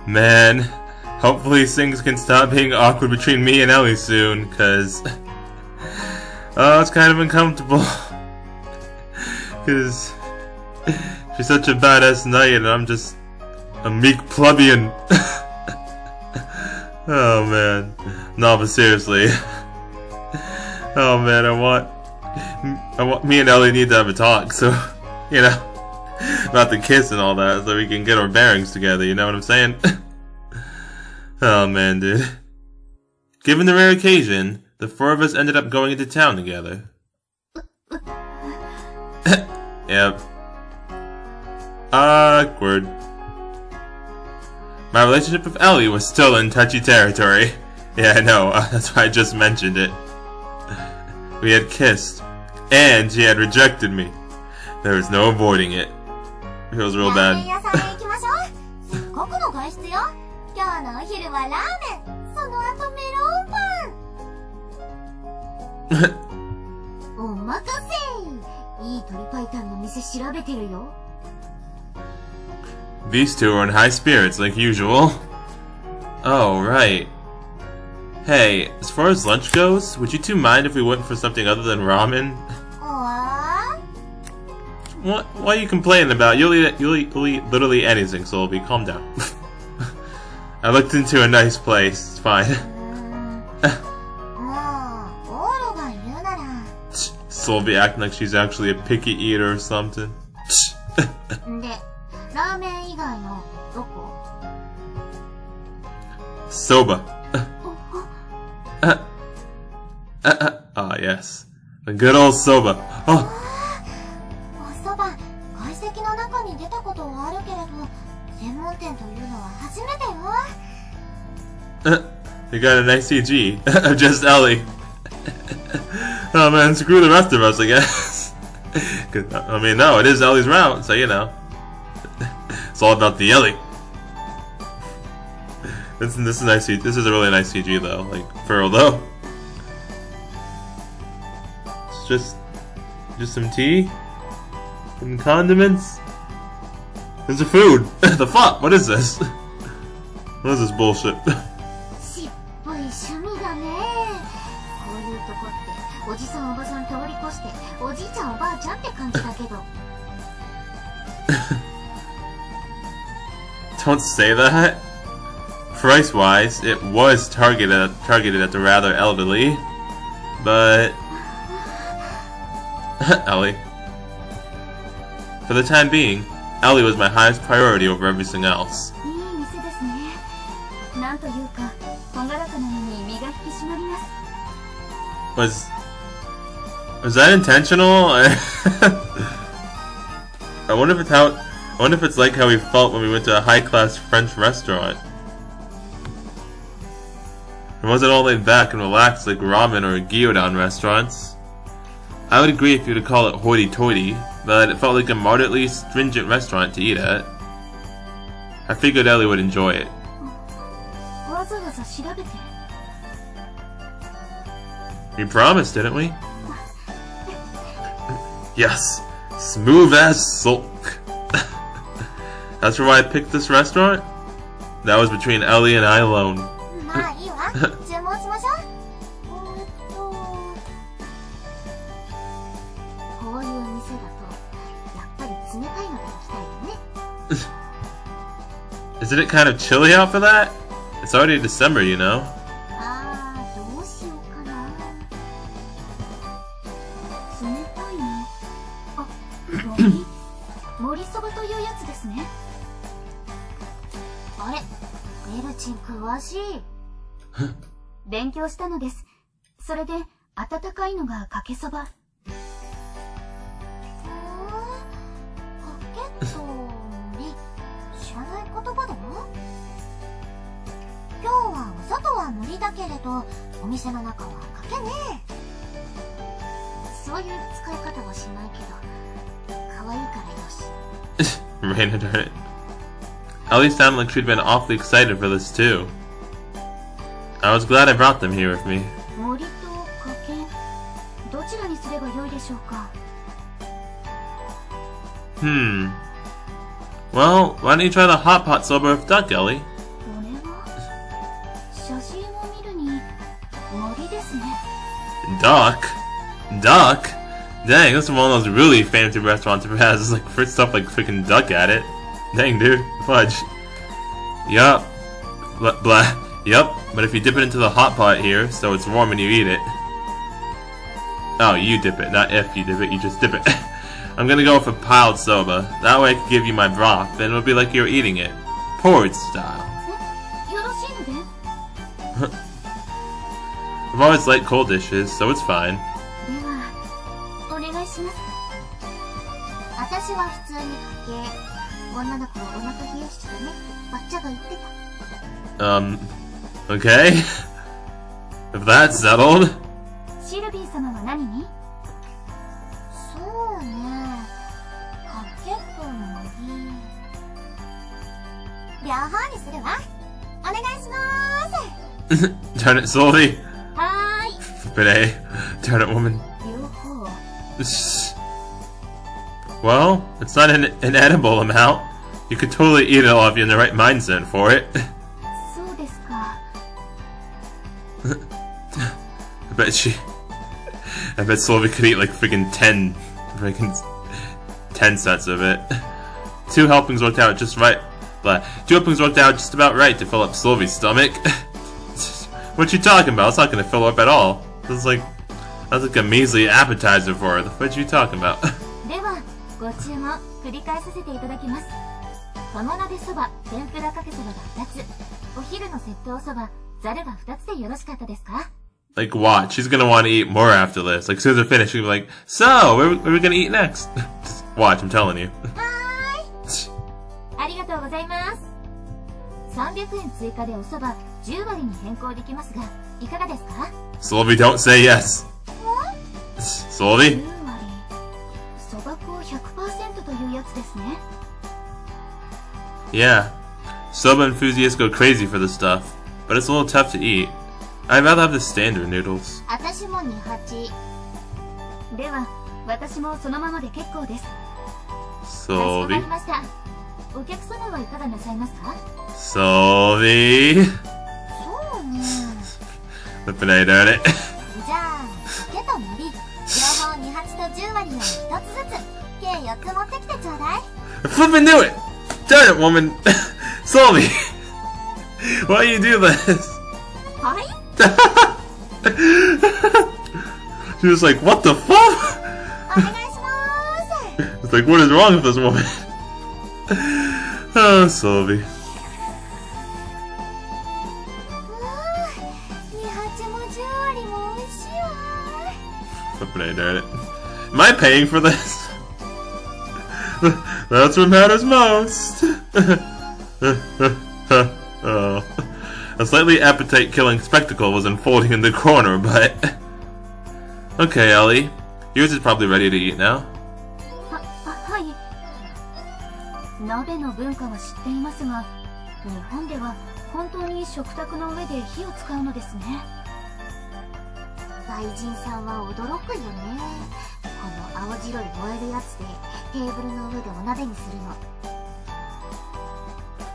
Man, hopefully things can stop being awkward between me and Ellie soon, cause oh, it's kind of uncomfortable. Cause she's such a badass knight and I'm just a meek plebeian. Oh man. No, but seriously. Oh man, me and Ellie need to have a talk, so, you know, about the kiss and all that, so we can get our bearings together, you know what I'm saying? Oh man, dude. Given the rare occasion, the four of us ended up going into town together. Yep. Awkward. My relationship with Ellie was still in touchy territory. Yeah, I know, that's why I just mentioned it. We had kissed, and she had rejected me. There was no avoiding it. It was real bad. These two are in high spirits like usual. Oh, right. Hey, as far as lunch goes, would you two mind if we went for something other than ramen? What are you complaining about? You'll eat literally anything, Solby. Calm down. I looked into a nice place. It's fine. Solby acting like she's actually a picky eater or something. Soba. Ah, yes. The good old soba. Oh. You got a nice CG of just Ellie. Oh man, screw the rest of us, I guess. I mean, no, it is Ellie's route, so you know. It's all about the Ellie. This is nice. This is a really nice CG though, like for real though. It's just some tea, some condiments. There's a food. The fuck? What is this? What is this bullshit? Don't say that. Price-wise, it was targeted at the rather elderly, but Ellie. For the time being, Ellie was my highest priority over everything else. Was that intentional? I wonder if it's like how we felt when we went to a high-class French restaurant. It wasn't all laid back and relaxed like ramen or gyudon restaurants. I would agree if you were to call it hoity-toity, but it felt like a moderately stringent restaurant to eat at. I figured Ellie would enjoy it. We promised, didn't we? Yes, smooth as silk. That's why I picked this restaurant? That was between Ellie and I alone. Isn't it kind of chilly out for that? It's already December, you know. Raina, darn it. Ellie sounded like she'd been awfully excited for this too. I was glad I brought them here with me. Well, why don't you try the hot pot soba with duck, Ellie? Duck? Duck? Dang, this is one of those really fancy restaurants that has like fruit stuff like freaking duck at it. Dang, dude. Fudge. Yup. Blah. Yup. But if you dip it into the hot pot here, so it's warm when you eat it. Oh, you dip it. Not if you dip it, you just dip it. I'm gonna go for piled soba. That way I can give you my broth, then it'll be like you're eating it. Porridge style. I've always liked cold dishes, so it's fine. Okay. If that's settled. Turn it slowly. But hey, turn it, woman. Well, it's not an edible amount. You could totally eat it all if you're in the right mindset for it. I bet Sylvie could eat like freaking 10 sets of it. 2 helpings worked out just right. But 2 helpings worked out just about right to fill up Sylvie's stomach. What you talking about? It's not gonna fill up at all. That's like a measly appetizer for her. What you talking about? Like, watch. She's gonna want to eat more after this. Like, as soon as they're finished, she'll be like, so, where are we gonna eat next? Just watch, I'm telling you. Sylvie, don't say yes. Sylvie? Yeah. Soba enthusiasts go crazy for this stuff, but it's a little tough to eat. I'd rather have the standard noodles. Sylvie? Sylvie? Flippin' A, darn it. Flippin' knew it! Darn it, woman! Sylvie! Why do you do this? She was like, what the fuck? It's like, what is wrong with this woman? Oh, Sylvie. Flippin' A, darn it. Am I paying for this? That's what matters most. Oh. A slightly appetite-killing spectacle was unfolding in the corner, but... Okay, Ellie. Yours is probably ready to eat now.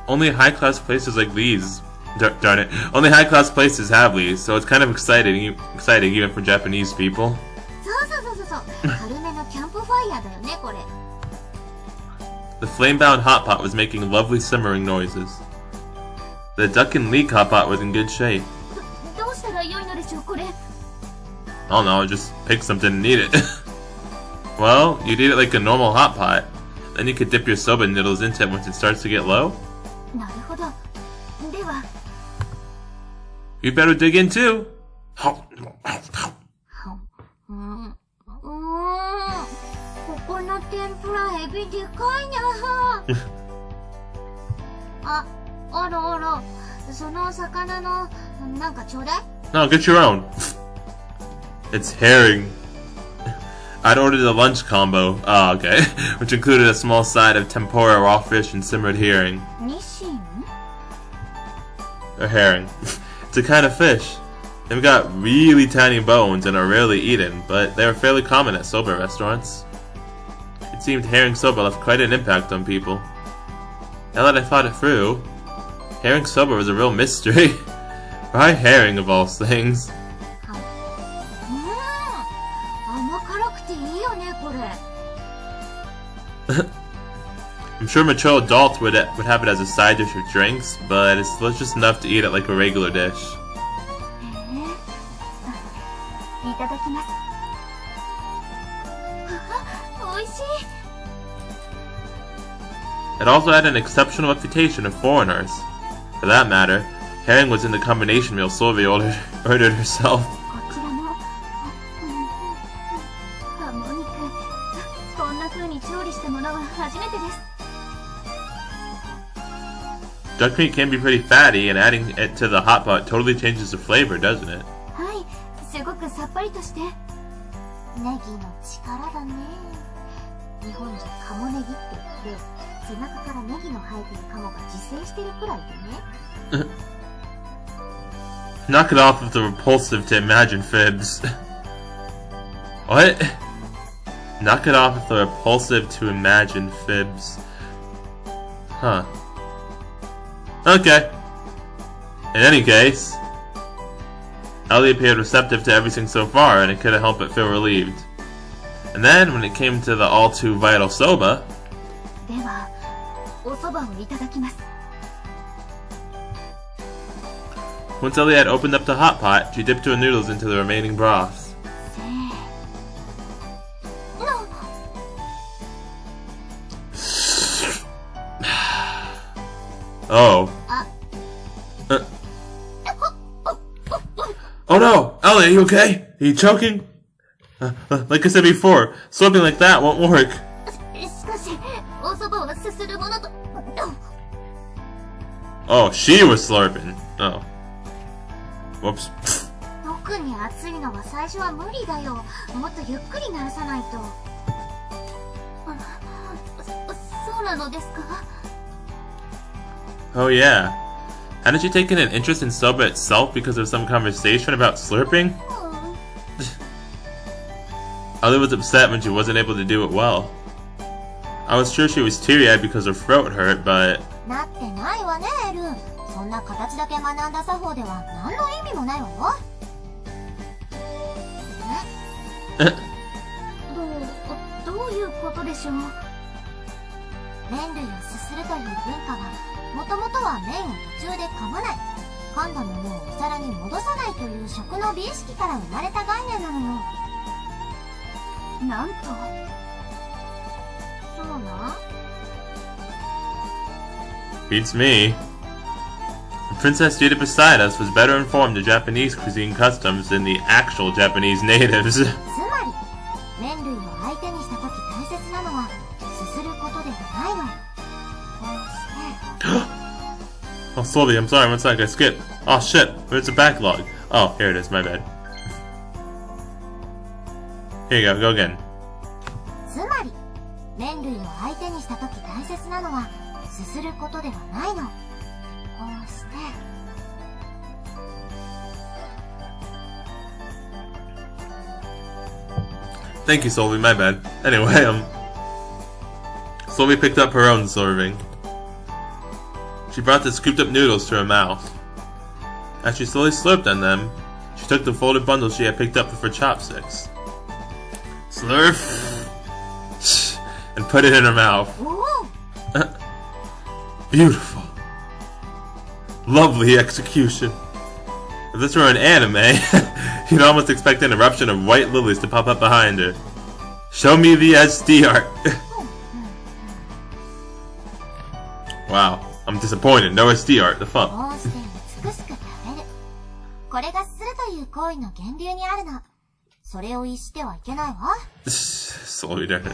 Only high-class places like these... Darn it. Only high-class places have these, so it's kind of exciting even for Japanese people. The flame-bound hot pot was making lovely simmering noises. The duck and leek hot pot was in good shape. Oh no, just pick something and eat it. Well, you'd eat it like a normal hot pot. Then you could dip your soba noodles into it once it starts to get low. You better dig in too. No, get your own. It's herring. I'd ordered the lunch combo. Oh, okay. Which included a small side of tempura raw fish and simmered herring. Or herring. It's a kind of fish. They've got really tiny bones and are rarely eaten, but they are fairly common at soba restaurants. It seemed herring soba left quite an impact on people. Now that I thought it through, herring soba was a real mystery. Why herring of all things? I'm sure mature adults would have it as a side dish or drinks, but it's just enough to eat it like a regular dish. いただきます。美味しい。 It also had an exceptional reputation of foreigners. For that matter, herring was in the combination meal Sylvie ordered herself. こちらも。ハモ肉。こんな風に調理したものは初めてです。 Duck meat can be pretty fatty, and adding it to the hot pot totally changes the flavor, doesn't it? はい、すごくさっぱりとして。ネギの力だね。日本じゃカモネギって言って、背中からネギの生えてるカモが自生してるくらいでね。Knock it off with the repulsive to imagine fibs. What? Knock it off with the repulsive to imagine fibs. Huh. Okay. In any case, Ellie appeared receptive to everything so far, and it couldn't help but feel relieved. And then, when it came to the all-too-vital soba... では、お蕎麦をいただきます。 Once Ellie had opened up the hot pot, she dipped her noodles into the remaining broth. Oh. Oh no! Ellie, are you okay? Are you choking? Like I said before, slurping like that won't work. しかし、お蕎麦はすするものと。Oh, she was slurping. Oh. Whoops. 特に熱いのは最初は無理だよ。もっとゆっくり鳴らさないと。そうなのですか? Oh yeah. Hadn't you taken an interest in soba itself because of some conversation about slurping? Ellie was upset when she wasn't able to do it well. I was sure she was teary-eyed because her throat hurt, but... なってないわね、エル。そんな形だけ学んだ作法では何の意味もないわよ。どういうことでしょう。麺類をすするという文化は、もともとは麺を途中で噛まない、噛んだものをお皿に戻さないという食の美意識から生まれた概念なのよ。なんと、そうな。 Beats me. The princess seated beside us was better informed of Japanese cuisine customs than the actual Japanese natives. つまり、麺類を相手にしたとき大切なのは、すすることではないの。こうして。Oh, Sylvie, I'm sorry, one sec, I skipped. Oh shit, where's the backlog? Oh, here it is, my bad. Here you go again. つまり、麺類を相手にしたとき大切なのは、すすることではないの。こうして。Thank you, Sylvie, my bad. Anyway, Sylvie picked up her own serving. She brought the scooped up noodles to her mouth. As she slowly slurped on them, she took the folded bundle she had picked up with her chopsticks. Slurp! And put it in her mouth. Beautiful. Lovely execution. If this were an anime, you'd almost expect an eruption of white lilies to pop up behind her. Show me the SD art. Wow, I'm disappointed. No SD art. The fuck? こうして美しく食べる。これがするという行為の源流にあるの。それを逸してはいけないわ。Slowly down.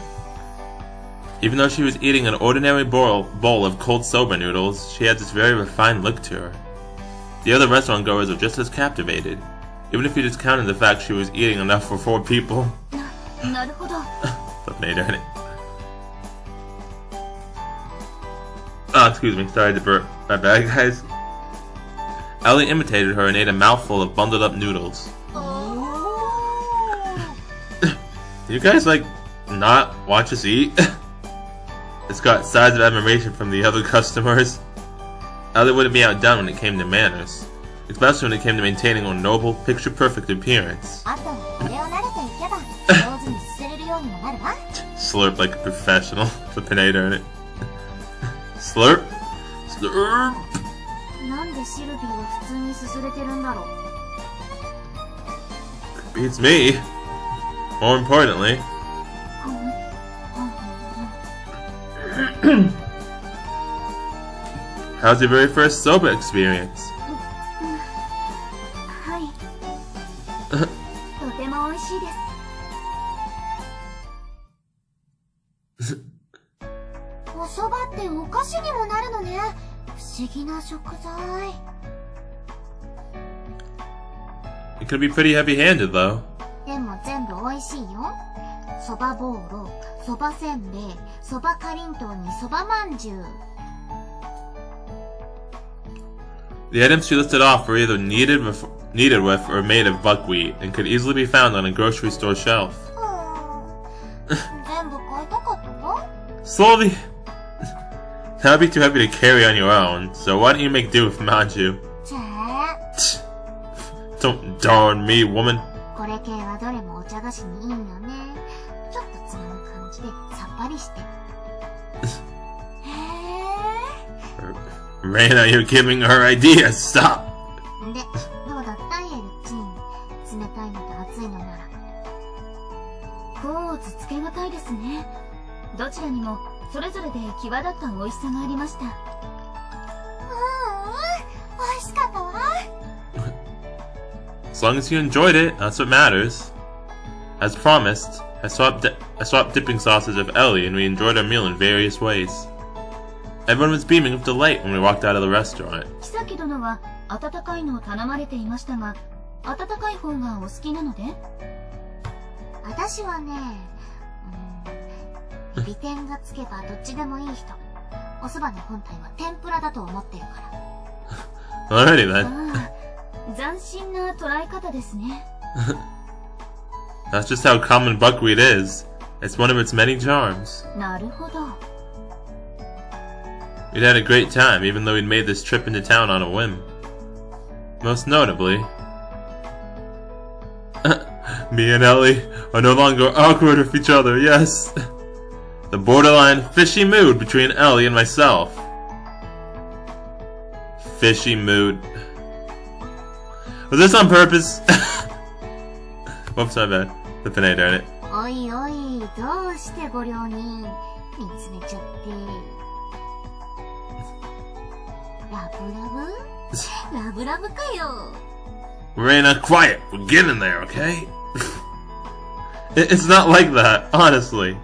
Even though she was eating an ordinary bowl of cold soba noodles, she had this very refined look to her. The other restaurant goers were just as captivated, even if you discounted the fact she was eating enough for 4 people. なるほど。Oh, excuse me, sorry to burp. My bad, guys. Ellie imitated her and ate a mouthful of bundled up noodles. You guys, not watch us eat? It's got sighs of admiration from the other customers. Ellie wouldn't be outdone when it came to manners, especially when it came to maintaining a noble, picture-perfect appearance. Slurp like a professional, with an 8 on it. Slurp. Slurp. なんでシルビーは普通にすすれてるんだろう。 Beats me. More importantly. How's your very first soba experience? はい。とても美味しいです。お蕎麦ってお菓子にもなるのね。不思議な食材。 It could be pretty heavy-handed, though. でも全部美味しいよ。蕎麦ボーロ、蕎麦せんべい、蕎麦かりんとうに蕎麦まんじゅう。 The items she listed off were either kneaded with or made of buckwheat and could easily be found on a grocery store shelf. 全部買いたかったわ。 Slowly. That would be too heavy to carry on your own, so why don't you make do with manju? チェー。 Don't darn me, woman. これ系はどれもお茶菓子にいいよね。ちょっとつまむ感じでさっぱりして。へー。 Reina, you're giving her ideas. Stop. で、どうだったエルチン。冷たいのと熱いのなら。甲乙つけがたいですね。どちらにもそれぞれで際立った美味しさがありました。美味しかったわ。 As long as you enjoyed it, that's what matters. As promised, I swapped dipping sauces with Ellie and we enjoyed our meal in various ways. Everyone was beaming with delight when we walked out of the restaurant. キサキ殿は温かいのを頼まれていましたが、温かい方がお好きなので？私はね、エビ天がつけばどっちでもいい人。お蕎麦の本体は天ぷらだと思ってるから。Alrighty then. 斬新な捉え方ですね。That's just how common buckwheat is. It's one of its many charms. なるほど。 We'd had a great time, even though we'd made this trip into town on a whim. Most notably, me and Ellie are no longer awkward with each other, yes. The borderline fishy mood between Ellie and myself. Fishy mood. Was this on purpose? Whoops, my bad. Flippin' A, darn it. おいおい、どうしてご両人見つめちゃって。ラブラブ？ラブラブかよ。 Reina, quiet. We're getting there, okay? It's not like that, honestly.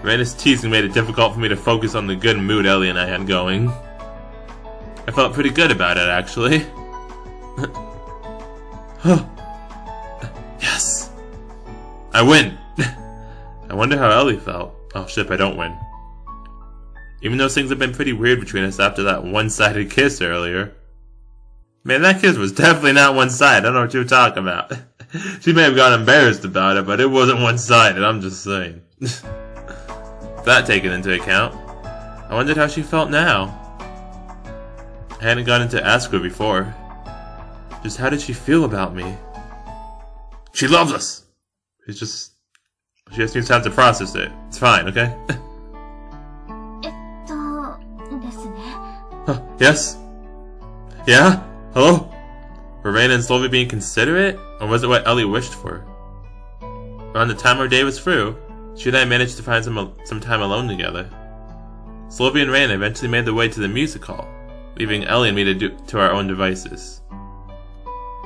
Reina's teasing made it difficult for me to focus on the good mood Ellie and I had going. I felt pretty good about it, actually. Yes! I win! I wonder how Ellie felt. Oh shit, I don't win. Even though things have been pretty weird between us after that one-sided kiss earlier. Man, that kiss was definitely not one-sided. I don't know what you're talking about. She may have gotten embarrassed about it, but it wasn't one-sided, I'm just saying. That taken into account, I wondered how she felt now. I hadn't gotten to ask her before. Just how did she feel about me? She loves us! She just needs time to process it. It's fine, okay? Huh, yes? Yeah? Hello? Were Reina and Slovy being considerate? Or was it what Ellie wished for? Around the time our day was through, she and I managed to find some time alone together. Slovy and Reina eventually made their way to the music hall, leaving Ellie and me to our own devices.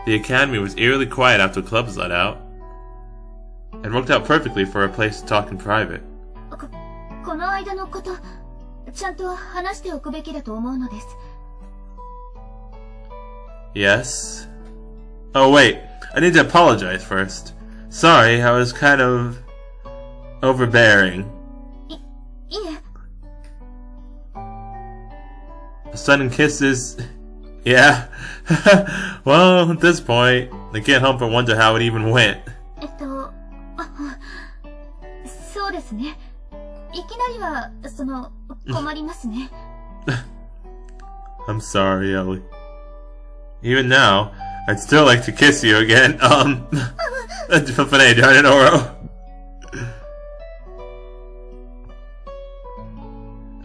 The academy was eerily quiet after clubs let out, and worked out perfectly for a place to talk in private. この間のこと、ちゃんと話しておくべきだと思うのです。 Yes? Oh wait, I need to apologize first. Sorry, I was kind of overbearing. いえ。 A sudden kiss is... Yeah. Well, at this point, I can't help but wonder how it even went. そうですね。いきなりは、困りますね。I'm sorry, Ellie. Even now, I'd still like to kiss you again. Flippin' A, darn it, Oro.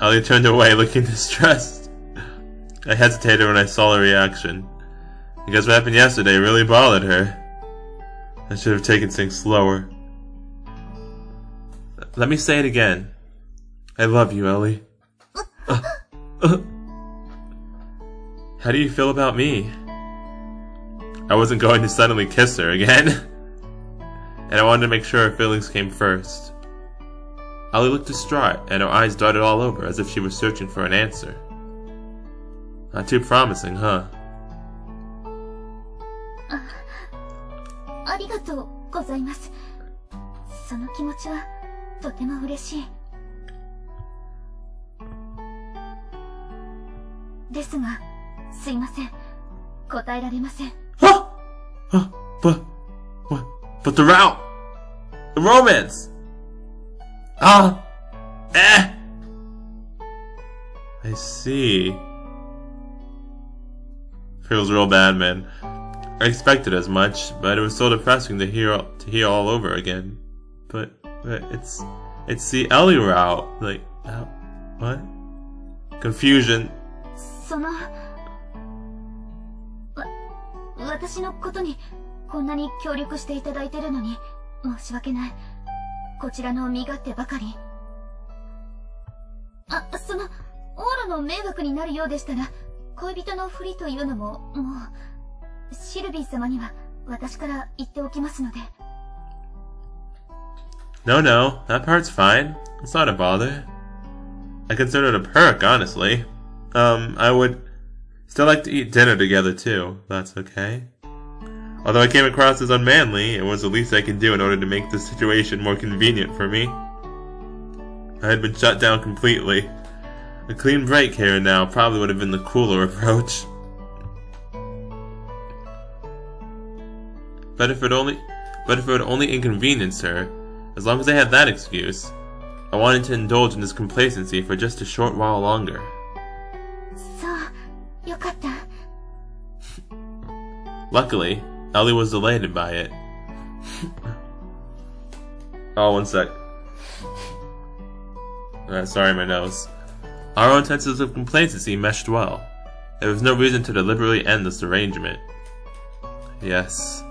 Ellie turned away, looking distressed. I hesitated when I saw her reaction. I guess what happened yesterday really bothered her. I should have taken things slower. Let me say it again. I love you, Ellie. How do you feel about me? I wasn't going to suddenly kiss her again. And I wanted to make sure her feelings came first. Ellie looked distraught, and her eyes darted all over as if she was searching for an answer. Not too promising, huh? ありがとうございます。その気持ちはとても嬉しい。ですが、すいません。答えられません。But the route! The romance! I see. Feels real bad, man. I expected as much, but it was so depressing to hear all over again. But it's the Ellie route. Like, what? Confusion. その私のことにこんなに協力していただいてるのに申し訳ない。こちらの身勝手ばかり。そのオーラの迷惑になるようでしたら、恋人のふりというのももうシルビー様には私から言っておきますので。No, that part's fine. It's not a bother. I consider it a perk, honestly. I would still like to eat dinner together too. That's okay. Although I came across as unmanly, it was the least I can do in order to make the situation more convenient for me. I had been shut down completely. A clean break here and now probably would have been the cooler approach. But if it would only inconvenience her, as long as I had that excuse, I wanted to indulge in this complacency for just a short while longer. そう、よかった。Luckily, Ellie was delighted by it. Oh, one sec. Sorry, my nose. Our own senses of complacency meshed well. There was no reason to deliberately end this arrangement. Yes.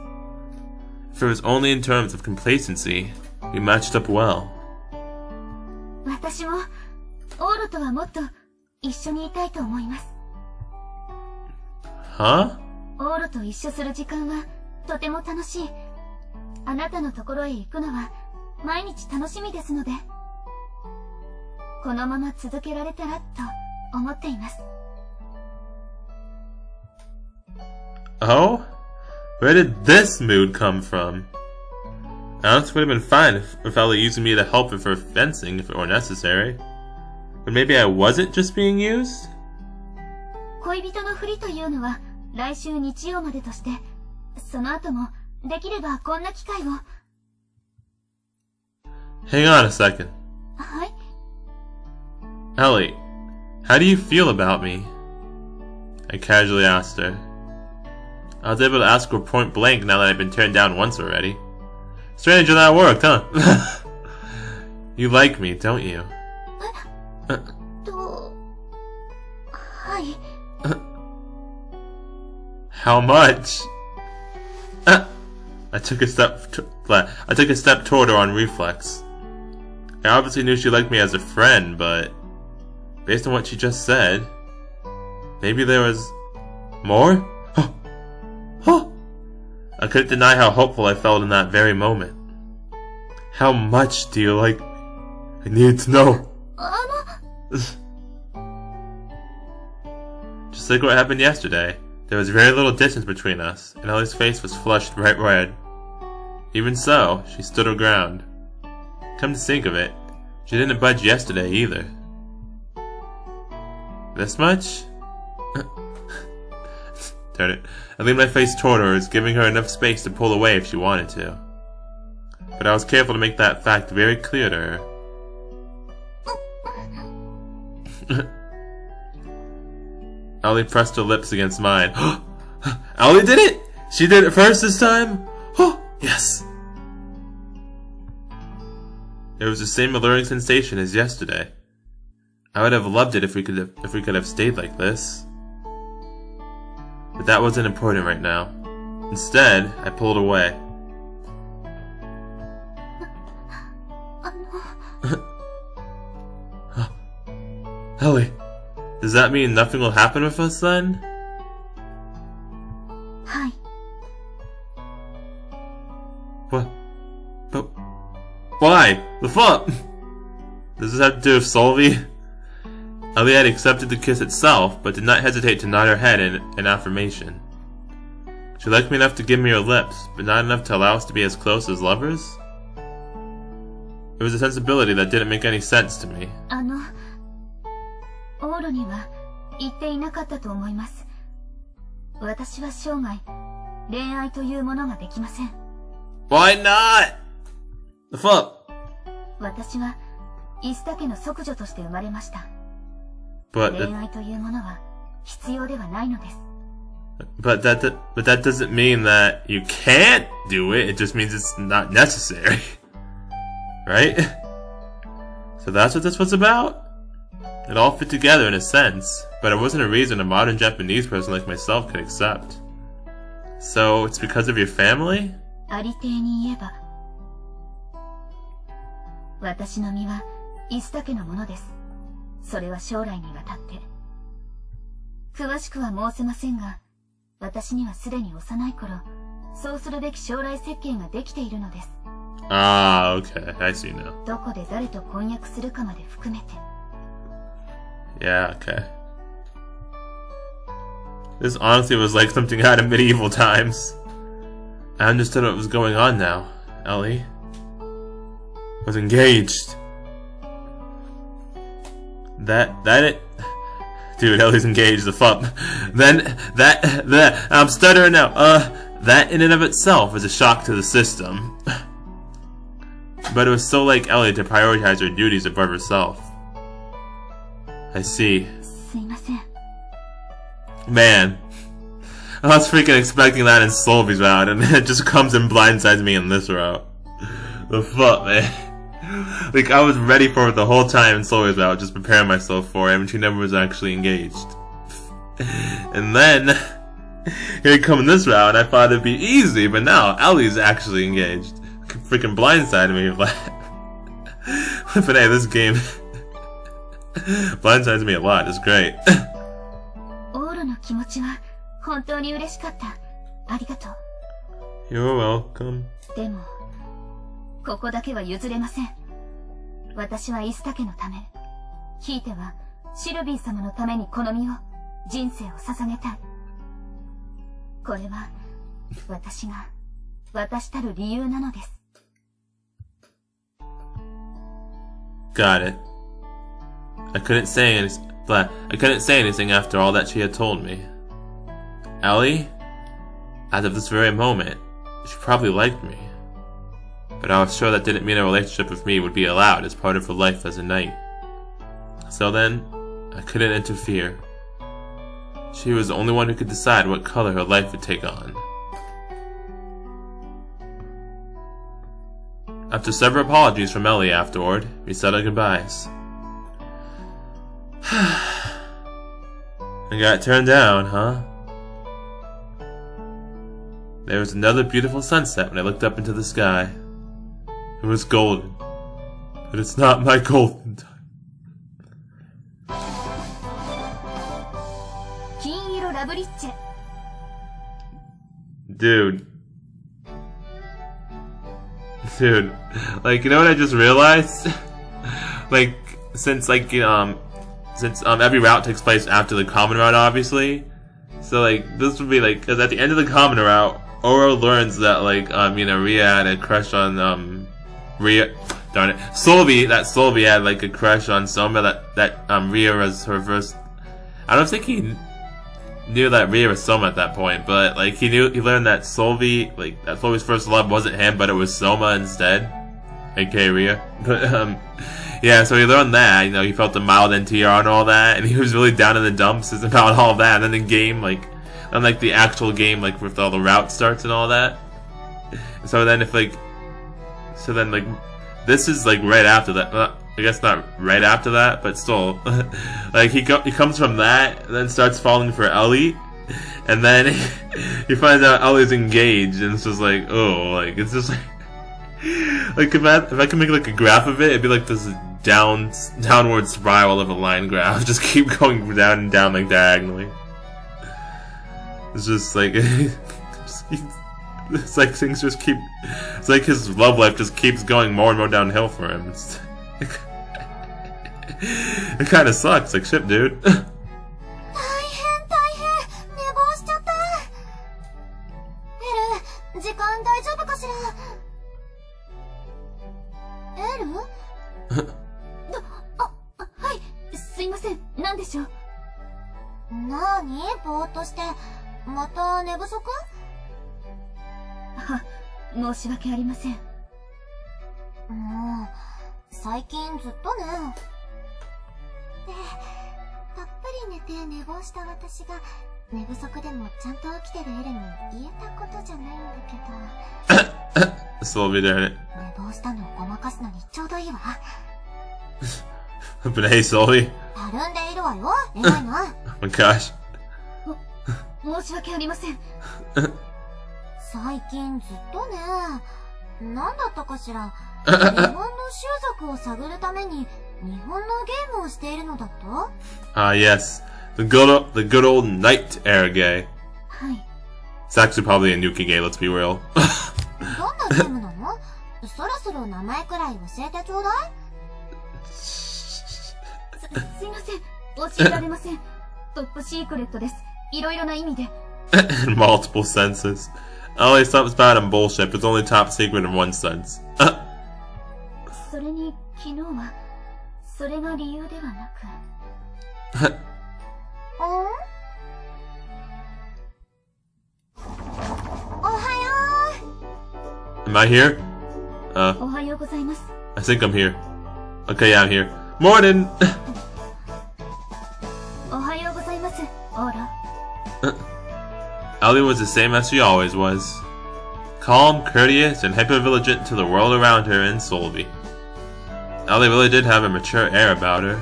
If it was only in terms of complacency, we matched up well. 私もオーロとはもっと一緒にいたいと思います。Huh? オーロと一緒する時間はとても楽しい。あなたのところへ行くのは毎日楽しみですので、このまま続けられたらと思っています。Oh? Where did this mood come from? Alex would have been fine if Ellie used me to help her for fencing if it were necessary. But maybe I wasn't just being used? 恋人のふりというのは来週日曜までとして、その後もできればこんな機会を。Hang on a second. はい。Ellie, how do you feel about me? I casually asked her. I was able to ask her point blank now that I'd been turned down once already. Strange how that worked, huh? You like me, don't you? はい。How much? I took a step toward her on reflex. I obviously knew she liked me as a friend, but based on what she just said, maybe there was more? I couldn't deny how hopeful I felt in that very moment. How much do you like me? I need to know. Just like what happened yesterday, there was very little distance between us, and Ellie's face was flushed bright red. Even so, she stood her ground. Come to think of it, she didn't budge yesterday either. This much? Darn it. I leaned my face toward her, as giving her enough space to pull away if she wanted to. But I was careful to make that fact very clear to her. Ellie pressed her lips against mine. Ellie did it! She did it first this time? Yes! It was the same alluring sensation as yesterday. I would have loved it if we could have stayed like this. But that wasn't important right now. Instead, I pulled away. Ellie, does that mean nothing will happen with us then? Hi. What? But why? The fuck? Does this have to do with Solvi? Ellie had accepted the kiss itself, but did not hesitate to nod her head in affirmation. She liked me enough to give me her lips, but not enough to allow us to be as close as lovers? It was a sensibility that didn't make any sense to me. オーロには言っていなかったと思います。私は生涯恋愛というものができません。Why not? The fuck? 私はイスタ家の息女として生まれました。 But 恋愛というものは必要ではないのです。 But that doesn't mean that you can't do it. It just means it's not necessary. Right? So that's what this was about? It all fit together in a sense, but it wasn't a reason a modern Japanese person like myself could accept. So it's because of your family? ありていに言えば、私の身はイスタ家のものです。それは将来にわたって。詳しくは申せませんが、私にはすでに幼い頃、そうするべき将来設計ができているのです。Ah, okay. I see now. どこで誰と婚約するかまで含めて。Yeah, okay. This honestly was like something out of medieval times. I understood what was going on now, Ellie. I was engaged. Dude, Ellie's engaged, the fuck. I'm stuttering now. That in and of itself was a shock to the system. But it was so like Ellie to prioritize her duties above herself. I see. すいません。 Man, I was freaking expecting that in Solvi's route, and it just comes and blindsides me in this route. The fuck, man. Like, I was ready for it the whole time in Solvi's route, just preparing myself for it, and she never was actually engaged. And then, here you come in this route, and I thought it'd be easy, but now Ellie's actually engaged. Freaking blindsided me. But hey, this game blindsides me a lot. It's great. オーロの気持ちは本当に嬉しかった。ありがとう。 You're welcome. でも、ここだけは譲れません。私はイスタ家のため、ひいてはシルビー様のためにこの身を、人生を捧げたい。これは、私が、私たる理由なのです。Got it. I couldn't say anything after all that she had told me. Ellie, as of this very moment, she probably liked me. But I was sure that didn't mean a relationship with me would be allowed as part of her life as a knight. So then, I couldn't interfere. She was the only one who could decide what color her life would take on. After several apologies from Ellie afterward, we said our goodbyes. I got turned down, huh? There was another beautiful sunset when I looked up into the sky. It was golden, but it's not my golden time. 金色ラブリッチェ。 Dude, like, you know what I just realized? Like, since every route takes place after the common route, obviously. So, like, this would be, like, because at the end of the common route, Oro learns that, like, Ria had a crush on, Solvi had, like, a crush on Soma, that Ria was her first. I don't think he knew that Ria was Soma at that point, but, like, he learned that Solvi's first love wasn't him, but it was Soma instead, aka Ria. But, yeah, so he learned that, he felt the mild NTR and all that, and he was really down in the dumps about all that, and then the game, unlike the actual game, like, with all the route starts and all that. So then this is, like, right after that, I guess not right after that, but still. Like, he comes from that, and then starts falling for Ellie, and then he finds out Ellie's engaged, and it's just like, oh, like, it's just like... Like, if I could make, like, a graph of it, it'd be like this downward spiral of a line graph. Just keep going down and down, like, diagonally. It's just like... It's like things just keep... It's like his love life just keeps going more and more downhill for him. It kind of sucks. Like, shit, dude. 大変大変寝坊しちゃった。エル、時間大丈夫かしら。エルはい、すいません。何でしょう。なーに？ぼーっとして。また寝不足？申し訳ありません。もう、最近ずっとね。で、たっぷり寝て寝坊した私が、寝不足でもちゃんと起きてるエルに言えたことじゃないんだけど。そうみたいね。寝坊したのをごまかすのにちょうどいいわ。But hey, Sully. たるんでいるわよ。偉いな。Oh my gosh. 申し訳ありません。最近ずっとね、なんだったかしら、日本の習俗を探るために日本のゲームをしているのだと？ Yes. The good old Night Air Gay. はい。It's actually probably a Nuki Gay, let's be real. どんなゲームなの？そろそろ名前くらい教えてちょうだい？すいません。教えられません。トップシークレットです。いろいろな意味で。In multiple senses. Only something's bad and bullshit, but it's only top secret in one sense. それに、昨日は、それが理由ではなく。おはよう。 Am I here? おはようございます。I think I'm here. Okay, yeah, I'm here. Morning! おはようございます、オーラ。Ellie was the same as she always was. Calm, courteous, and hyper-vigilant to the world around her in Solby. Ellie really did have a mature air about her.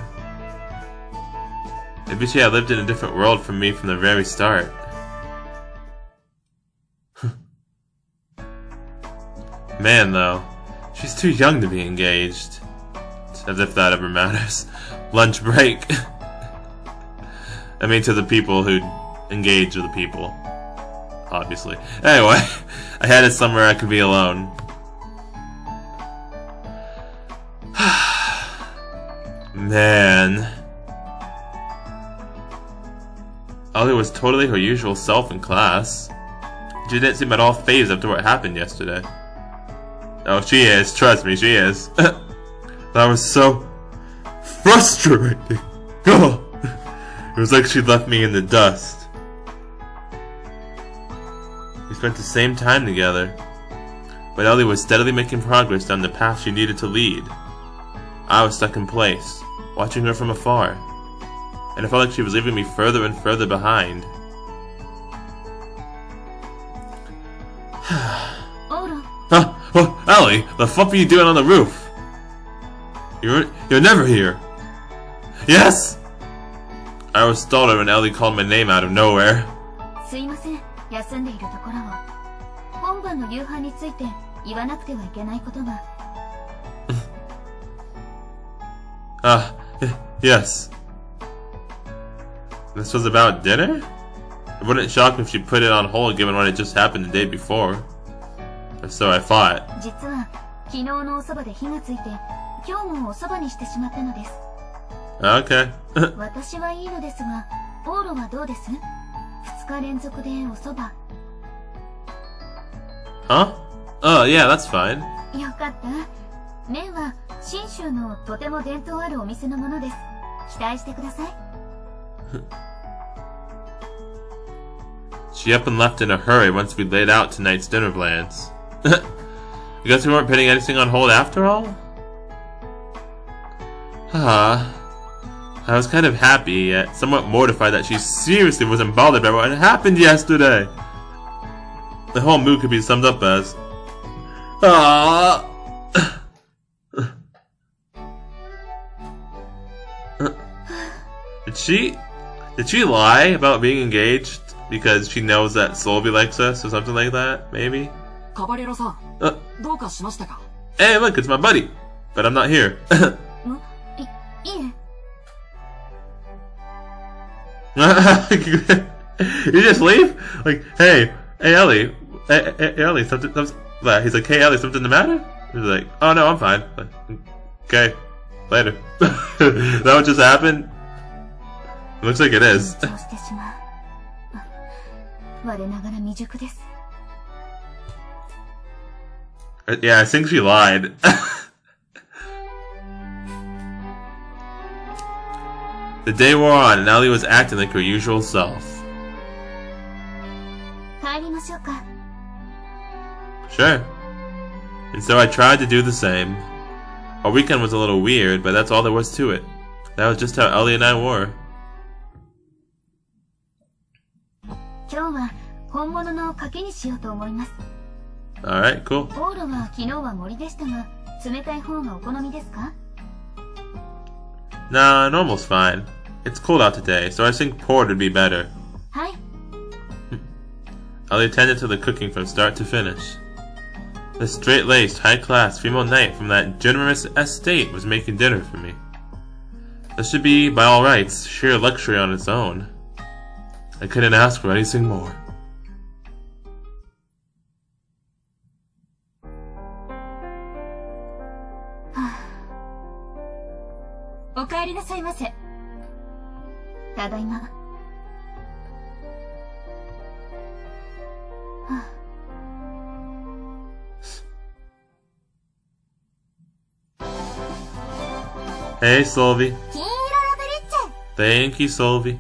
Maybe she had lived in a different world from me from the very start. Man, though, she's too young to be engaged. As if that ever matters. Lunch break. I mean, to the people who engage with the people. Obviously. Anyway, I had it somewhere I could be alone. Man. Ellie was totally her usual self in class. She didn't seem at all fazed after what happened yesterday. Oh, she is. Trust me, she is. That was so frustrating. It was like she left me in the dust. We spent the same time together, but Ellie was steadily making progress down the path she needed to lead. I was stuck in place, watching her from afar, and it felt like she was leaving me further and further behind. Huh? Well, Ellie, the fuck are you doing on the roof? You're never here. Yes! I was startled when Ellie called my name out of nowhere. すいません。休んでいるところを。本番の夕飯について言わなくてはいけないことが。Yes. This was about dinner? It wouldn't shock me if she put it on hold given what had just happened the day before. Or so I thought. 実は昨日のお蕎麦で火がついて、今日もお蕎麦にしてしまったのです。Okay. 私はいいのですが、オーロはどうです？ 2日連続でお蕎麦。Huh? Oh, yeah, that's fine. よかった。麺は信州のとても伝統あるお店のものです。期待してください。She up and left in a hurry once we laid out tonight's dinner plans. I guess we weren't putting anything on hold after all? I was kind of happy, yet somewhat mortified that she seriously wasn't bothered by what had happened yesterday. The whole mood could be summed up as... Did she lie about being engaged because she knows that Solvi likes us or something like that? Maybe? Hey, look, it's my buddy. But I'm not here. You just leave? Like, hey Ellie, Ellie, something. He's like, hey Ellie, something the matter? He's like, oh no, I'm fine. Like, okay, later. Is that what just happened? It looks like it is. Yeah, I think she lied. The day wore on, and Ellie was acting like her usual self. Sure. And so I tried to do the same. Our weekend was a little weird, but that's all there was to it. That was just how Ellie and I were. Alright, cool. Nah, normal's fine. It's cold out today, so I think poured would be better. Ellie attended to the cooking from start to finish. The straight-laced, high-class female knight from that generous estate was making dinner for me. This should be, by all rights, sheer luxury on its own. I couldn't ask for anything more. Hey, Solvi. Thank you, Solvi.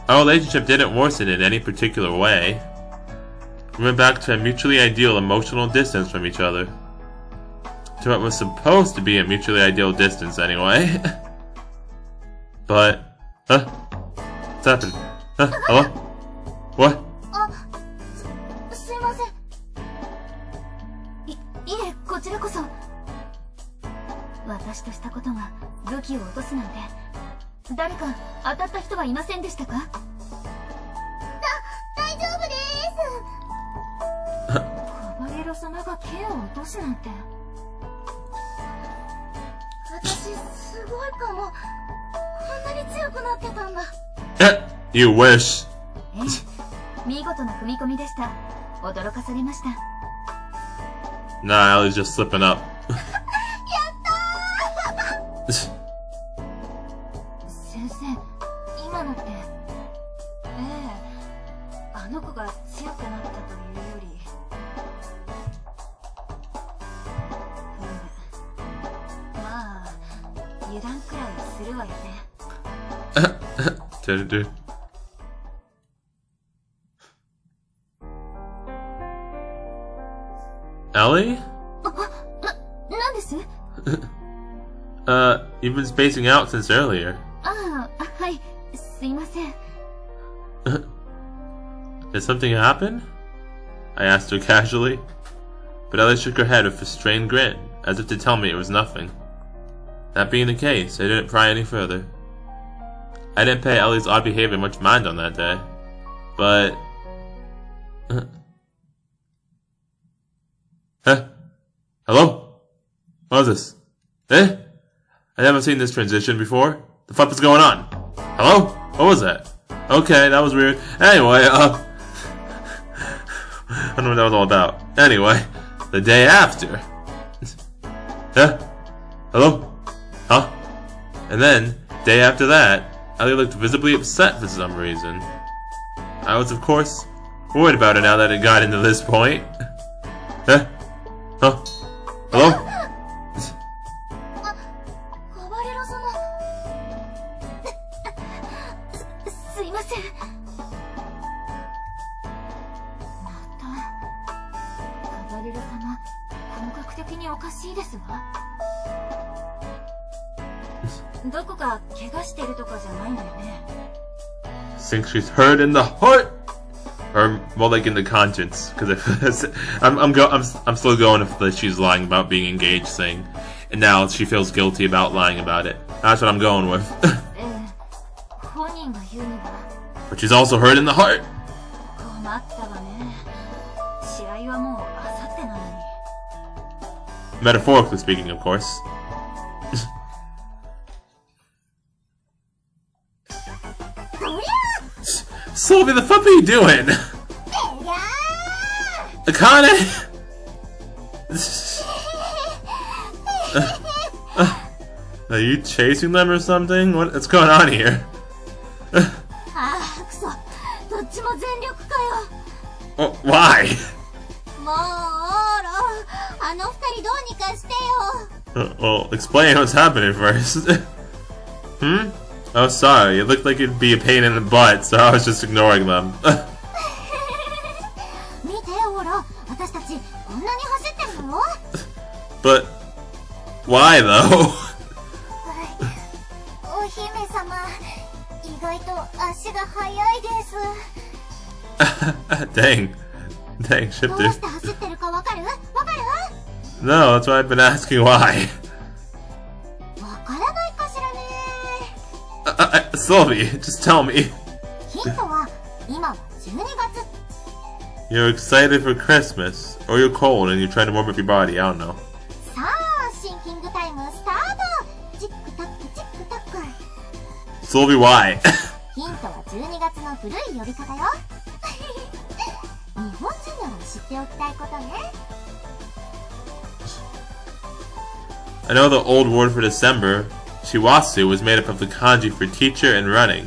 Our relationship didn't worsen in any particular way. We went back to a mutually ideal emotional distance from each other. To what was supposed to be a mutually ideal distance, anyway. But... What's happened? Hello? What? You wish. Nah, Ellie's just slipping up. Ellie? You've been spacing out since earlier. Did something happen? I asked her casually, but Ellie shook her head with a strained grin, as if to tell me it was nothing. That being the case, I didn't pry any further. I didn't pay Ellie's odd behavior much mind on that day, but... Hello? What is this? I never seen this transition before. The fuck is going on? Hello? What was that? Okay, that was weird. Anyway, I don't know what that was all about. Anyway, the day after. Hello? Huh? And then, day after that, Ellie looked visibly upset for some reason. I was, of course, worried about it now that it got into this point. Huh? Hello? Think she's hurt in the heart, or more like in the conscience? Because I'm still going if she's lying about being engaged thing. and now she feels guilty about lying about it. That's what I'm going with. 本人が言うには But she's also hurt in the heart. 困ったわね。試合はもう明後日なのに。 Metaphorically speaking, of course. Sylvie, the fuck are you doing? Akane? Are you chasing them or something? What's going on here? ああ、くそ。どっちも全力かよ。Why? もう、オーロ。あの二人どうにかしてよ。Well, explain what's happening first. Hmm? Oh, sorry. It looked like it'd be a pain in the butt, so I was just ignoring them. 見て、オーロ。私たち、こんなに走ってるのよ。But, why though? お姫様、意外と足が速いです。Dang, ship どう dude. して走ってるかわかる？わかる？ No, that's why I've been asking why. わからないかしらね。Sylvie, just tell me. ヒントは、今は12月。You're excited for Christmas, or you're cold and you're trying to warm up your body, I don't know. さあ、シンキングタイムスタート。チックタックチックタック。 Sylvie, why? ヒントは12月の古い呼び方よ。日本人なら知っておきたいことね。I know the old word for December, Shiwasu, was made up of the kanji for teacher and running.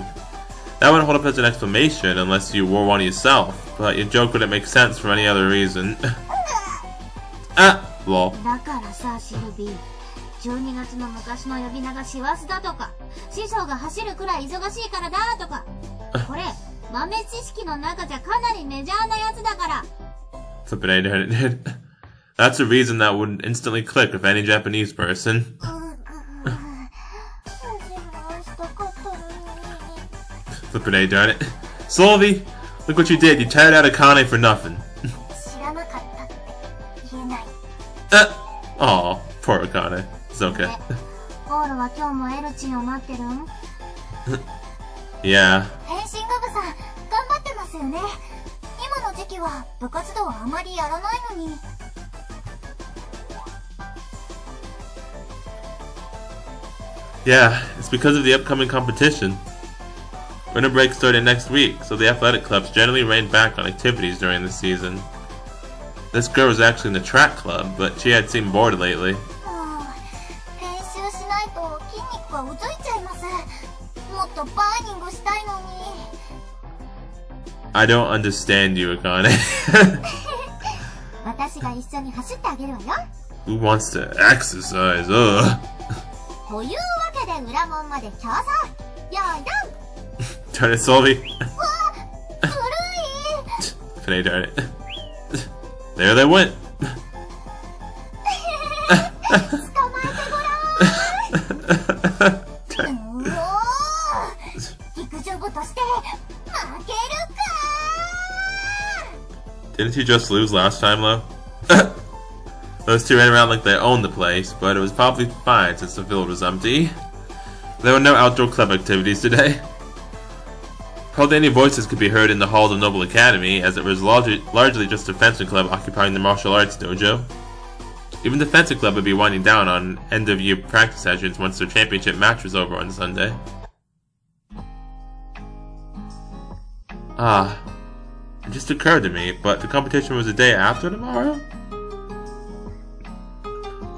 That wouldn't hold up as an exclamation unless you wore one yourself, but your joke wouldn't make sense for any other reason. Lol. だからさ、シルビー。12月の昔の呼び名が師走だとか、師匠が走るくらい忙しいからだとか。これ、豆知識の中じゃかなりメジャーなやつだから。Flippin' A, dude. That's a reason that wouldn't instantly click with any Japanese person. Flippin' A, darn it. Sylvie, look what you did. You tired out Akane for nothing. 知らなかったって言えない。Aw, poor Akane. It's okay. オールは今日もエルチンを待ってるん？ Yeah. フェンシング部さん、頑張ってますよね。今の時期は部活動はあまりやらないのに。Yeah, it's because of the upcoming competition. Winter break started next week, so the athletic clubs generally reined back on activities during the season. This girl was actually in the track club, but she had seemed bored lately. 練習しないと筋肉がうずいちゃいます。もっとバーニングしたいのに。I don't understand you, Akane. 私が一緒に走ってあげるわよ。Who wants to exercise? Ugh. というわけで裏門まで競争。よーいどん。 Darn it, Sylvie. 古い。 Finay, darn it. There they went. 捕まえてごらん。うおー。陸上部として負けるか。 Didn't you just lose last time, though? Those two ran around like they owned the place, but it was probably fine since the field was empty. There were no outdoor club activities today. Hardly any voices could be heard in the halls of Noble Academy, as it was largely just a fencing club occupying the martial arts dojo. Even the fencing club would be winding down on end-of-year practice sessions once their championship match was over on Sunday. It just occurred to me, but the competition was the day after tomorrow?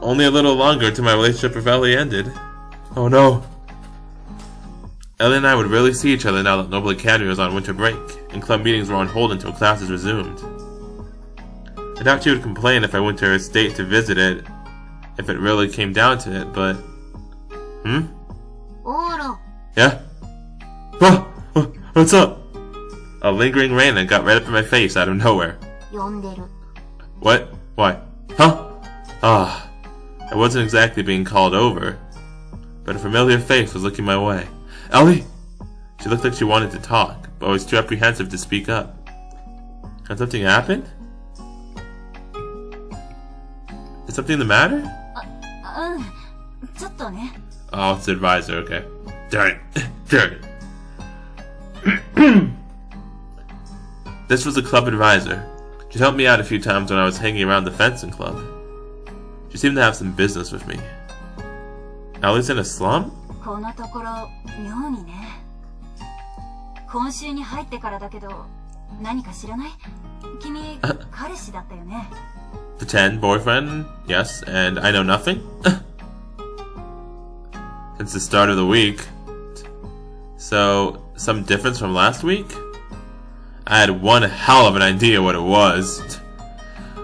Only a little longer until my relationship with Ellie ended. Oh no. Ellie and I would rarely see each other now that Noble Academy was on winter break, and club meetings were on hold until classes resumed. I doubt she would complain if I went to her estate to visit it, if it really came down to it, but... Oro. Yeah? What's up? A lingering rain that got right up in my face out of nowhere. 呼んでる。 What? Why? Huh? I wasn't exactly being called over, but a familiar face was looking my way. Ellie! She looked like she wanted to talk, but was too apprehensive to speak up. Had something happened? Is something the matter? ちょっとね。 Oh, it's the advisor, okay. Darn it. Darn it. This was the club advisor. She helped me out a few times when I was hanging around the fencing club. She seemed to have some business with me. Ellie's in a slum? このところ妙にね。今週に入ってからだけど、何か知らない？君、彼氏だったよね。Pretend boyfriend? Yes, and I know nothing? Since the start of the week. So, some difference from last week? I had one hell of an idea what it was.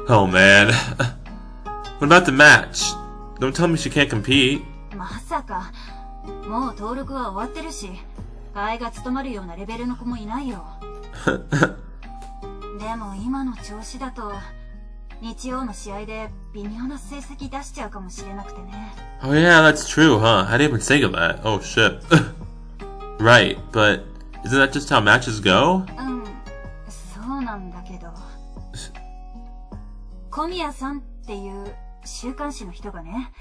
Oh man. What about the match? Don't tell me she can't compete. まさか、もう登録は終わってるし、替えが務まるようなレベルの子もいないよ。でも今の調子だと、日曜の試合で微妙な成績出しちゃうかもしれなくてね。Oh yeah, that's true, huh? I didn't even think of that. Oh shit. Right, but isn't that just how matches go? そうなんだけど。小宮さんっていう週刊誌の人がね、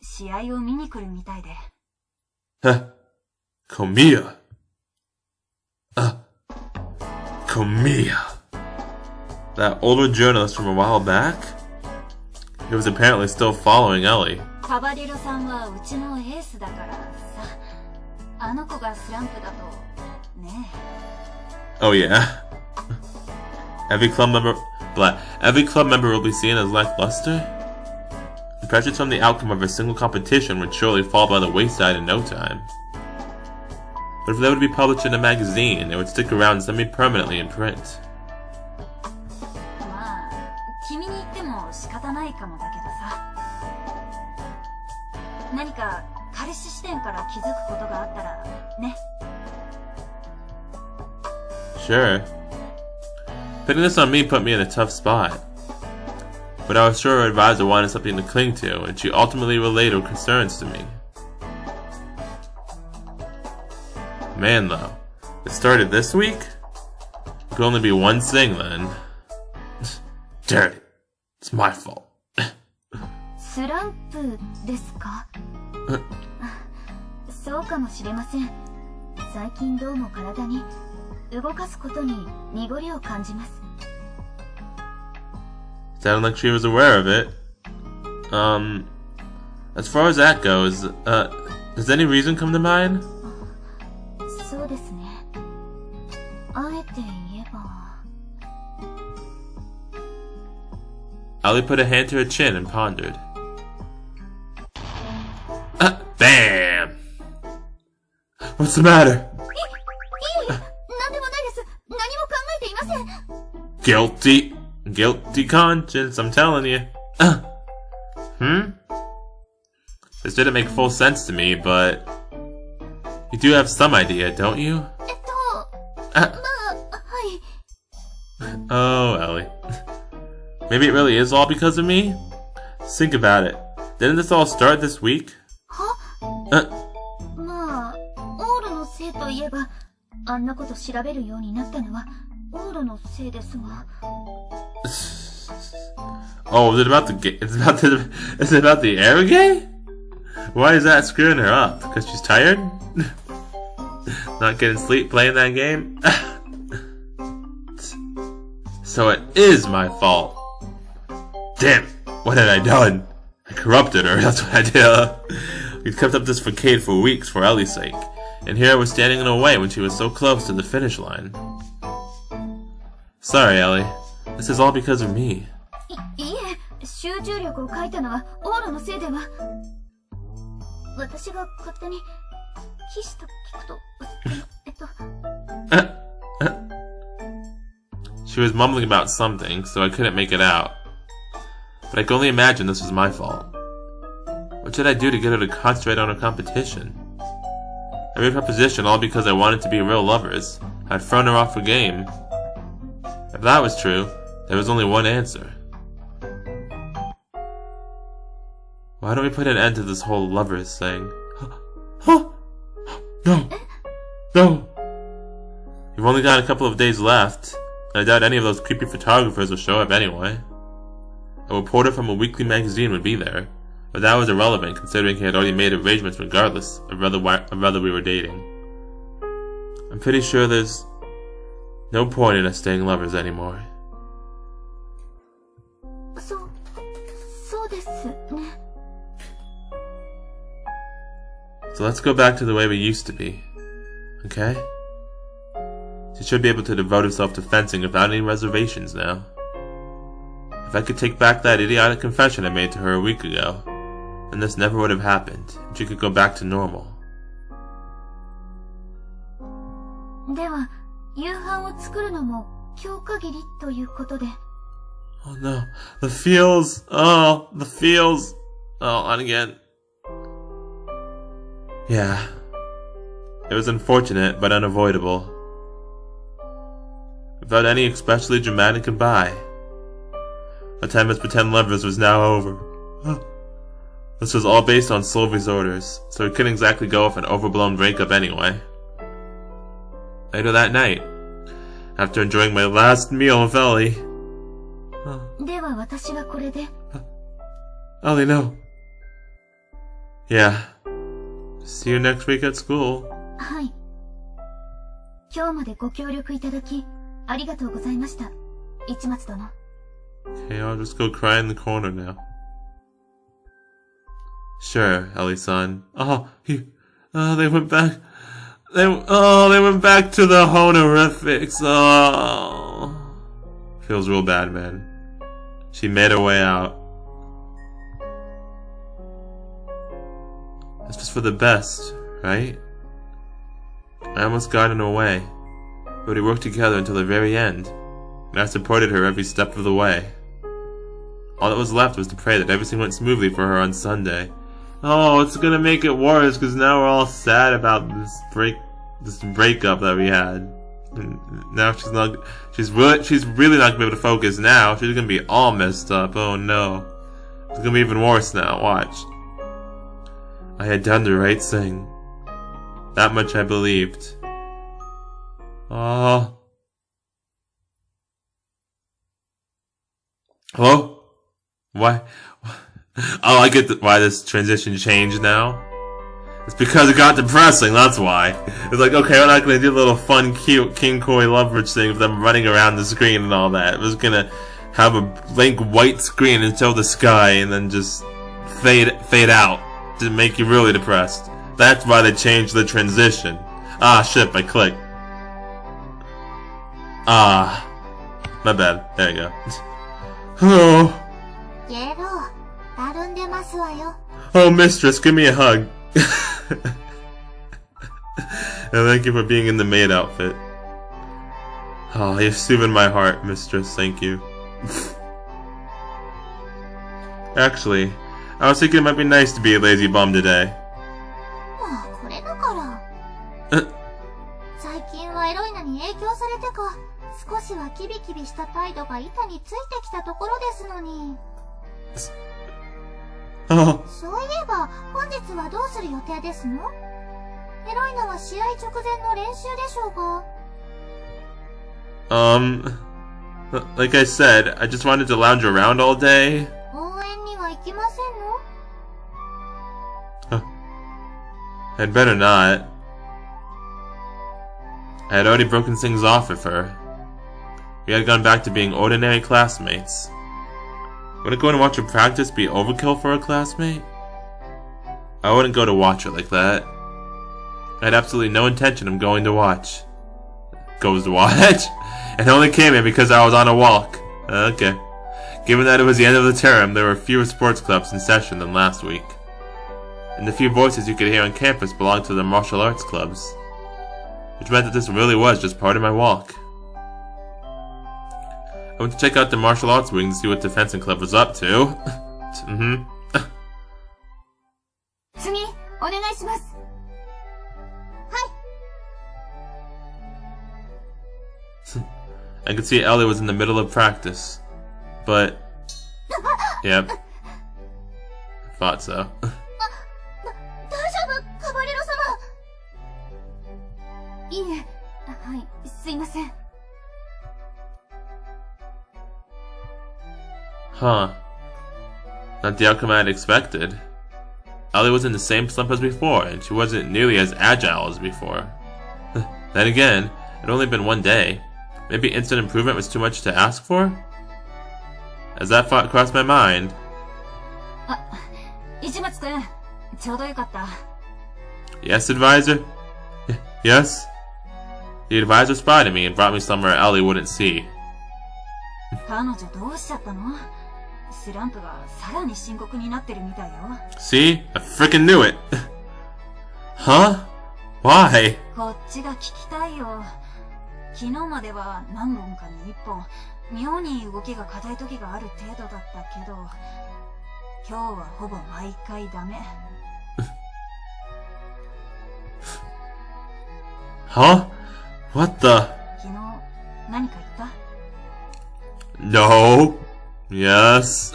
試合を見に来るみたいで。Komiya. Komiya. That older journalist from a while back? He was apparently still following Ellie. カバディロさんはうちのエースだからさ、あの子がスランプだとね。Oh yeah. Every club member will be seen as lackluster? The pressures from the outcome of a single competition would surely fall by the wayside in no time. But if they would be published in a magazine, they would stick around semi-permanently in print. まあ、君に言っても仕方ないかもだけどさ。何か彼氏視点から気づくことがあったらね。Sure. Putting this on me put me in a tough spot. But I was sure her advisor wanted something to cling to, and she ultimately relayed her concerns to me. Man, though, it started this week? It could only be one thing, then. Damn it. It's my fault. スランプですか？そうかもしれません。最近どうも体に動かすことに濁りを感じます。 Sounded like she was aware of it. As far as that goes, does any reason come to mind? そうですね。あえて言えば。Ellie put a hand to her chin and pondered. Bam! What's the matter? いえ、なんでもないです。何も考えていません。 Guilty conscience, I'm telling you. This didn't make full sense to me, but you do have some idea, don't you? まあ、はい。 Oh, Ellie. Maybe it really is all because of me? Think about it. Didn't this all start this week? まあ、オールのせいといえば、あんなこと調べるようになったのは、オールのせいですが。Oh, is it about the is it about the air gay? Why is that screwing her up? Because she's tired? Not getting sleep playing that game? So it is my fault. Damn it. What had I done? I corrupted her, that's what I did. We'd kept up this facade for weeks for Ellie's sake. And here I was standing in her way when she was so close to the finish line. Sorry, Ellie. This is all because of me. いえ、集中力を欠いたのはオールのせいでは。私が勝手に騎士と聞くと、She was mumbling about something, so I couldn't make it out. But I could only imagine this was my fault. What should I do to get her to concentrate on her competition? I made her position all because I wanted to be real lovers. I'd thrown her off her game. If that was true, there was only one answer. Why don't we put an end to this whole lovers thing? No! No! You've only got a couple of days left, and I doubt any of those creepy photographers will show up anyway. A reporter from a weekly magazine would be there, But that was irrelevant, considering he had already made arrangements regardless of whether we were dating. I'm pretty sure there's no point in us staying lovers anymore. So let's go back to the way we used to be, okay? She should be able to devote herself to fencing without any reservations now. If I could take back that idiotic confession I made to her a week ago, then this never would have happened, and she could go back to normal. では、夕飯を作るのも今日限りということで。Oh no, the feels! Oh, the feels! Oh, on again. Yeah. It was unfortunate, but unavoidable. Without any especially dramatic goodbye. Our time as pretend lovers was now over. This was all based on Sylvie's orders, so we couldn't exactly go with an overblown breakup anyway. Later that night, after enjoying my last meal with Ellie... では私はこれで。Ellie, no. Yeah. See you next week at school. はい。今日までご協力いただき、ありがとうございました。市松殿。Okay, I'll just go cry in the corner now. Sure, Ellie-san. They went back. They went back to the honorifics. Oh. Feels real bad, man. She made her way out. It's just for the best, right? I almost got in her way, but we worked together until the very end, and I supported her every step of the way. All that was left was to pray that everything went smoothly for her on Sunday. Oh, it's gonna make it worse, because now we're all sad about this breakup that we had. And now she's really not gonna be able to focus now. She's gonna be all messed up. Oh no. It's gonna be even worse now, watch. I had done the right thing. That much I believed. Oh. Hello? Why? Oh, I get why this transition changed now. It's because it got depressing, that's why. It's like, okay, we're not gonna do a little fun, cute Kinkoi Loveriche thing with them running around the screen and all that. It was gonna have a blank white screen and show the sky and then just fade out to make you really depressed. That's why they changed the transition. Ah, shit, I clicked. Ah. My bad. There you go. Oh. Oh, mistress, give me a hug. And thank you for being in the maid outfit. Oh, you're soothing my heart, mistress. Thank you. Actually, I was thinking it might be nice to be a lazy bum today. これだから。最近はエロいのに影響されてか、少しはキビキビした態度が板についてきたところですのに。そういえば、本日はどうする予定ですの？エロいのは試合直前の練習でしょうか？ Like I said, I just wanted to lounge around all day. 応援には行きませんの？ I'd better not. I had already broken things off with her. We had gone back to being ordinary classmates. Wouldn't going to watch her practice be overkill for a classmate? I wouldn't go to watch her like that. I had absolutely no intention of going to watch. Goes to watch? And only came here because I was on a walk. Okay. Given that it was the end of the term, there were fewer sports clubs in session than last week. And the few voices you could hear on campus belonged to the martial arts clubs. Which meant that this really was just part of my walk. I went to check out the martial arts wing to see what the fencing club was up to. I could see Ellie was in the middle of practice. But... Yep. I thought so. Huh. Not the outcome I had expected. Ellie was in the same slump as before, and she wasn't nearly as agile as before. Then again, it had only been one day. Maybe instant improvement was too much to ask for? As that thought crossed my mind... Yes, advisor? Yes? The advisor spotted me and brought me somewhere Ellie wouldn't see. See? I frickin' knew it! Huh? Why? 昨日までは何本かに1本妙に動きが硬い時がある程度だったけど今日はほぼ毎回ダメ Huh? What the? 昨日何か言った No. Yes.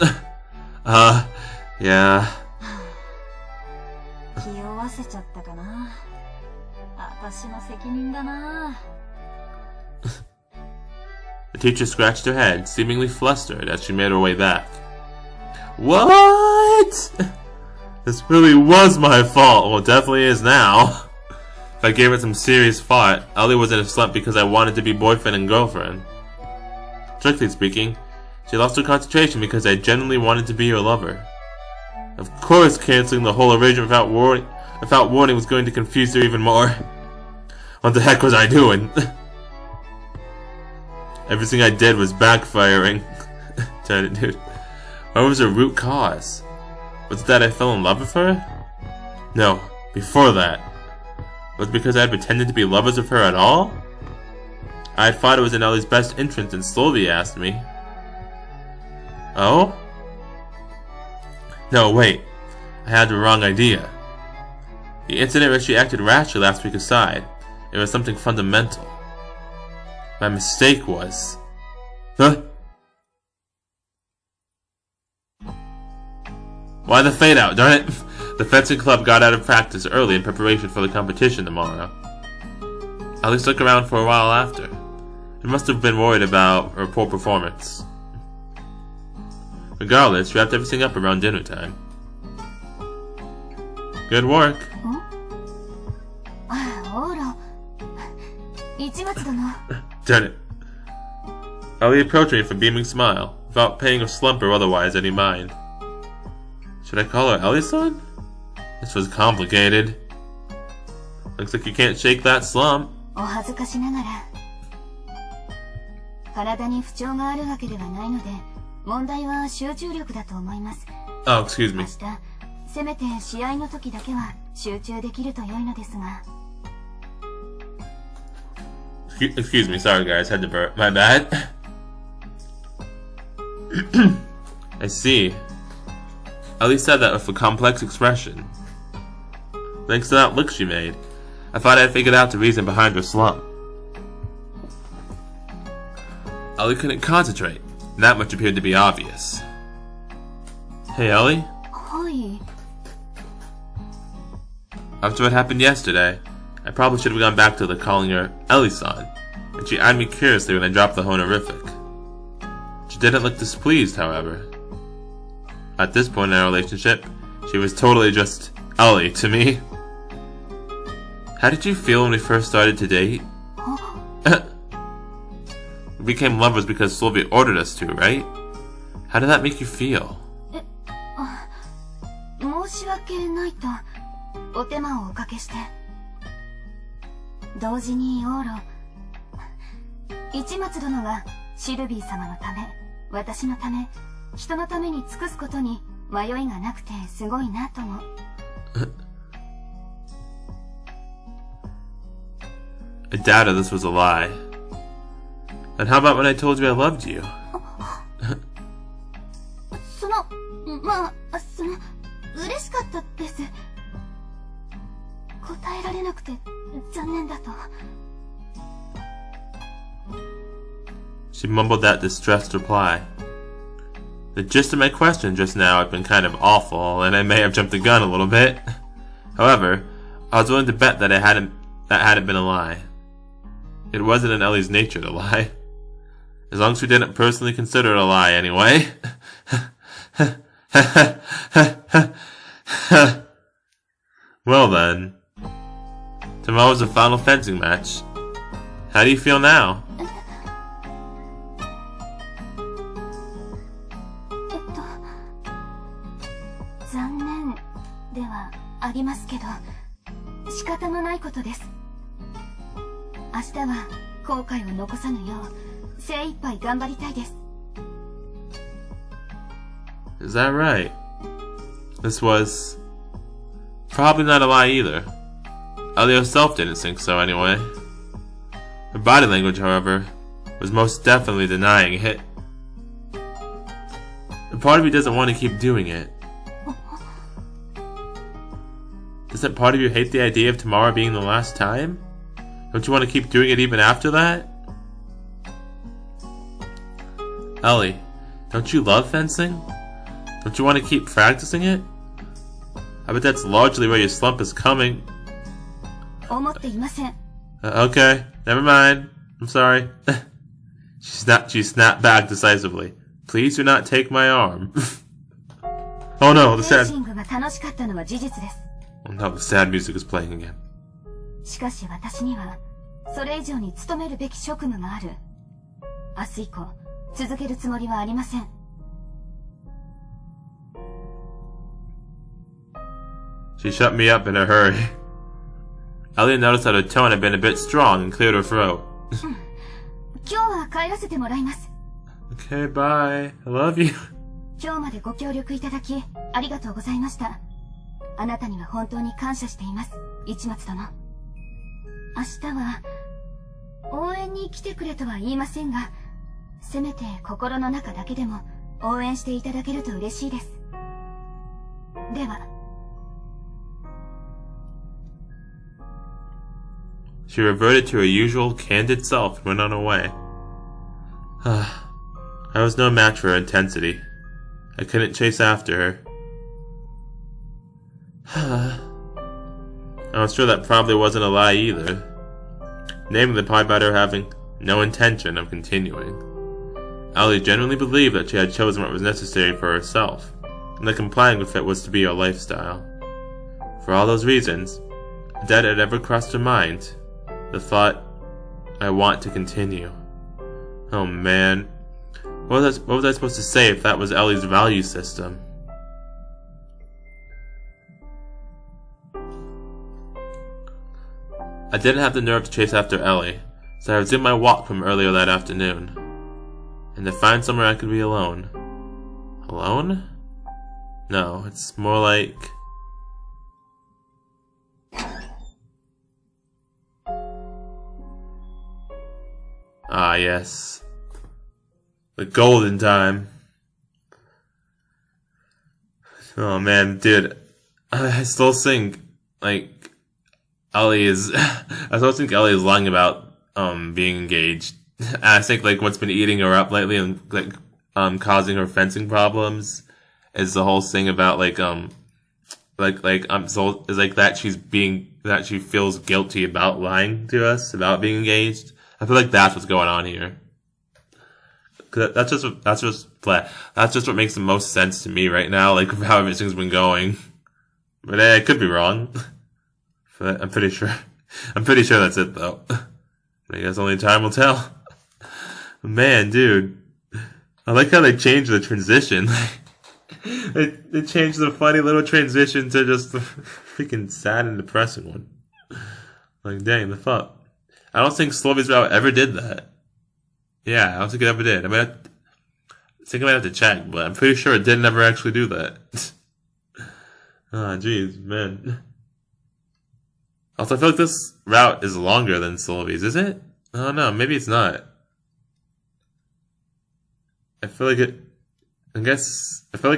Yeah. 気負わせちゃったかな私の責任だな The teacher scratched her head, seemingly flustered as she made her way back. What? This really was my fault. Well, it definitely is now. If I gave it some serious thought, Ellie was in a slump because I wanted to be boyfriend and girlfriend. Strictly speaking, she lost her concentration because I genuinely wanted to be her lover. Of course, canceling the whole arrangement without warning was going to confuse her even more. What the heck was I doing? Everything I did was backfiring. Dude. What was her root cause? Was it that I fell in love with her? No, before that. Was it because I had pretended to be lovers with her at all? I had thought it was in Ellie's best interest and slowly asked me. Oh? No, wait. I had the wrong idea. The incident where she acted rashly last week aside, it was something fundamental. My mistake was... Huh? Why the fade out, darn it? The fencing club got out of practice early in preparation for the competition tomorrow. Ellie stuck around for a while after. She must have been worried about her poor performance. Regardless, she wrapped everything up around dinner time. Good work. Darn it. Ellie approached me with a beaming smile, without paying a slump or otherwise any mind. Should I call her Ellie-san? This was complicated. Looks like you can't shake that slump. Oh, excuse me. Excuse me, sorry guys, had to burp. My bad. I see. Ellie said that with a complex expression. Thanks to that look she made, I thought I'd figured out the reason behind her slump. Ellie couldn't concentrate, and that much appeared to be obvious. Hey Ellie? Hi. After what happened yesterday, I probably should have gone back to calling her Ellie-san, and she eyed me curiously when I dropped the honorific. She didn't look displeased, however. At this point in our relationship, she was totally just Ellie to me. How did you feel when we first started to date? We became lovers because Sylvia ordered us to, right? How did that make you feel? I doubted this was a lie. And how about when I told you I loved you? She mumbled that distressed reply. The gist of my question just now had been kind of awful, and I may have jumped the gun a little bit. However, I was willing to bet that hadn't been a lie. It wasn't in Ellie's nature to lie. As long as we didn't personally consider it a lie anyway. Well then, tomorrow's the final fencing match. How do you feel now? 残念ではありますけど、仕方のないことです。明日は後悔を残さぬよう精一杯頑張りたいです。Is that right? This was probably not a lie either. Ellie herself didn't think so anyway. Her body language, however, was most definitely denying it. A part of you doesn't want to keep doing it. Doesn't part of you hate the idea of tomorrow being the last time? Don't you want to keep doing it even after that? Ellie, don't you love fencing? Don't you want to keep practicing it? I bet that's largely where your slump is coming. Okay, never mind. I'm sorry. She snapped back decisively. Please do not take my arm. Oh no, the sad... Oh no, the sad music is playing again. しかし私にはそれ以上に努めるべき職務がある。明日以降続けるつもりはありません。She shut me up in a hurry. Ellie noticed that her tone had been a bit strong and cleared her throat. 今日は帰らせてもらいます。Okay, bye. I love you. 今日までご協力いただきありがとうございました。あなたには本当に感謝しています、市松殿。明日は応援に来てくれとは言いませんが、せめて心の中だけでも応援していただけると嬉しいです。では。She reverted to her usual candid self and went on her way. I was no match for her intensity. I couldn't chase after her. I was sure that probably wasn't a lie either. Namely, the part about her having no intention of continuing. Ellie genuinely believed that she had chosen what was necessary for herself, and that complying with it was to be her lifestyle. For all those reasons, a doubt had ever crossed her mind. The thought, I want to continue. Oh man. What was I supposed to say if that was Ellie's value system? I didn't have the nerve to chase after Ellie, so I resumed my walk from earlier that afternoon. And to find somewhere I could be alone. Alone? No, it's more like... Ah, yes. The golden time. Oh man, dude. I still think, like, Ellie is... I still think Ellie is lying about, being engaged. I think, like, what's been eating her up lately and, like, causing her fencing problems is the whole thing about, like, so, is like that that she feels guilty about lying to us, about being engaged. I feel like that's what's going on here. That's just what makes the most sense to me right now, like how everything's been going. But I could be wrong. But I'm pretty sure that's it though. I guess only time will tell. Man, dude, I like how they changed the transition. They changed the funny little transition to just the freaking sad and depressing one. Like, dang, the fuck. I don't think Slovey's Route ever did that. Yeah, I don't think it ever did. I think I might have to check, but I'm pretty sure it didn't ever actually do that. Oh, jeez, man. Also, I feel like this route is longer than Slovey's, is it? Oh no, maybe it's not. I feel like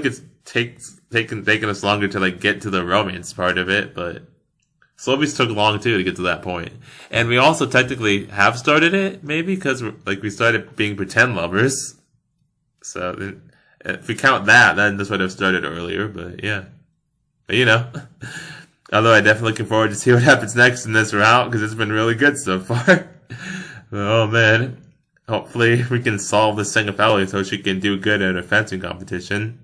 it's taken us longer to like get to the romance part of it, but Slovey's took long too to get to that point. And we also technically have started it, maybe, because like we started being pretend lovers. So if we count that, then this would have started earlier, but yeah. But you know. Although I'm definitely looking forward to see what happens next in this route, because it's been really good so far. Oh man. Hopefully we can solve this thing of Ellie so she can do good at a fencing competition.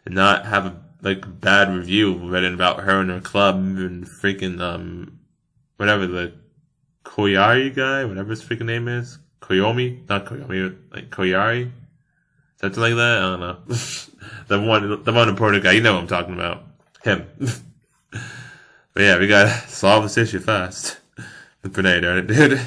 and not have a bad review written about her and her club and freaking whatever the Koyari guy, whatever his freaking name is, not Koyomi, like Koyari, something like that. I don't know. the one important guy. You know what I'm talking about. Him. But yeah, we gotta solve this issue fast. The tornado, dude.